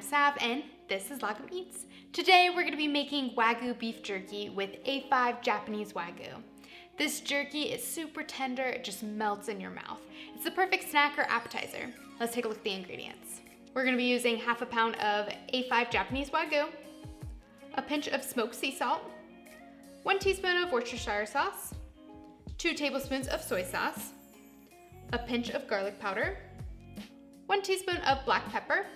Sav and this is Log of Eats. Today we're going to be making Wagyu beef jerky with A5 Japanese Wagyu. This jerky is super tender, it just melts in your mouth. It's the perfect snack or appetizer. Let's take a look at the ingredients. We're going to be using half a pound of A5 Japanese Wagyu, a pinch of smoked sea salt, 1 teaspoon of Worcestershire sauce, 2 tablespoons of soy sauce, a pinch of garlic powder, 1 teaspoon of black pepper,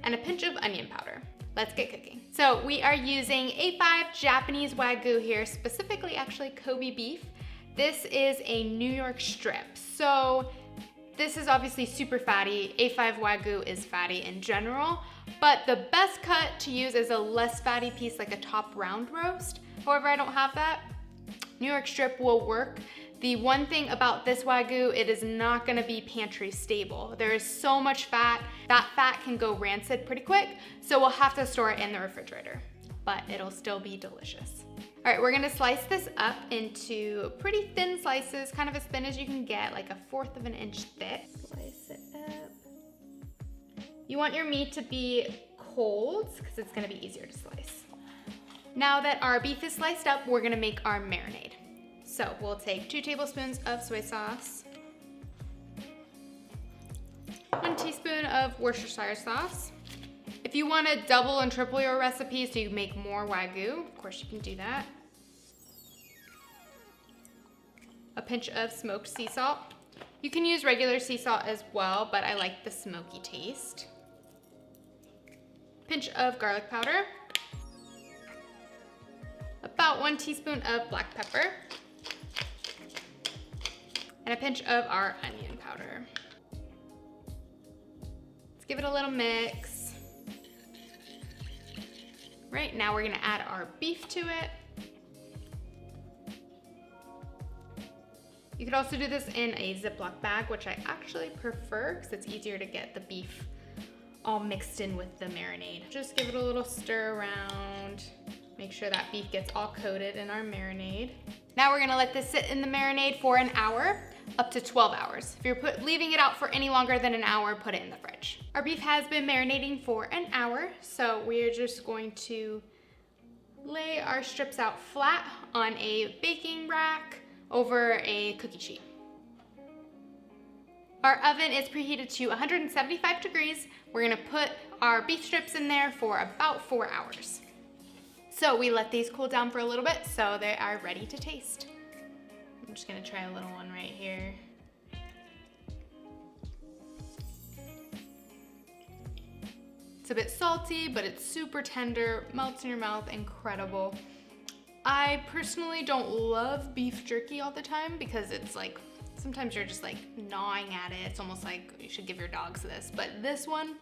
and a pinch of onion powder. Let's get cooking. So we are using A5 Japanese Wagyu here, specifically actually Kobe beef. This is a New York strip. So this is obviously super fatty. A5 Wagyu is fatty in general, but the best cut to use is a less fatty piece like a top round roast. However, I don't have that. New York strip will work. The one thing about this Wagyu, it is not gonna be pantry stable. There is so much fat. That fat can go rancid pretty quick, so we'll have to store it in the refrigerator, but it'll still be delicious. All right, we're gonna slice this up into pretty thin slices, kind of as thin as you can get, like 1/4 of an inch thick. Slice it up. You want your meat to be cold, because it's gonna be easier to slice. Now that our beef is sliced up, we're gonna make our marinade. So we'll take 2 tablespoons of soy sauce, 1 teaspoon of Worcestershire sauce. If you want to double and triple your recipe so you make more Wagyu, of course you can do that. A pinch of smoked sea salt. You can use regular sea salt as well, but I like the smoky taste. Pinch of garlic powder. About 1 teaspoon of black pepper. And a pinch of our onion powder. Let's give it a little mix. Right, now we're gonna add our beef to it. You could also do this in a Ziploc bag, which I actually prefer because it's easier to get the beef all mixed in with the marinade. Just give it a little stir around. Make sure that beef gets all coated in our marinade. Now we're gonna let this sit in the marinade for an hour, up to 12 hours. If you're leaving it out for any longer than an hour, put it in the fridge. Our beef has been marinating for an hour, so we're just going to lay our strips out flat on a baking rack over a cookie sheet. Our oven is preheated to 175 degrees. We're gonna put our beef strips in there for about 4 hours. So we let these cool down for a little bit so they are ready to taste. I'm just gonna try a little one right here. It's a bit salty, but it's super tender, melts in your mouth, incredible. I personally don't love beef jerky all the time because it's like, sometimes you're just like gnawing at it. It's almost like you should give your dogs this, but this one,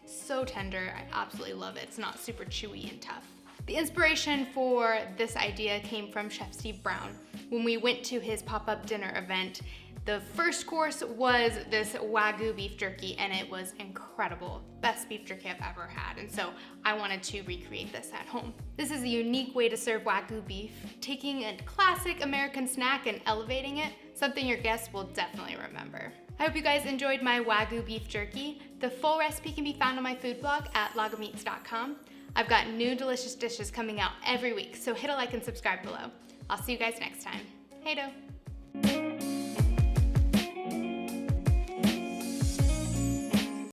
so tender, I absolutely love it. It's not super chewy and tough. The inspiration for this idea came from Chef Steve Brown. When we went to his pop-up dinner event, the first course was this Wagyu beef jerky and it was incredible. Best beef jerky I've ever had. And so I wanted to recreate this at home. This is a unique way to serve Wagyu beef, taking a classic American snack and elevating it, something your guests will definitely remember. I hope you guys enjoyed my Wagyu beef jerky. The full recipe can be found on my food blog at logofmeats.com. I've got new delicious dishes coming out every week, so hit a like and subscribe below. I'll see you guys next time. Hey-do.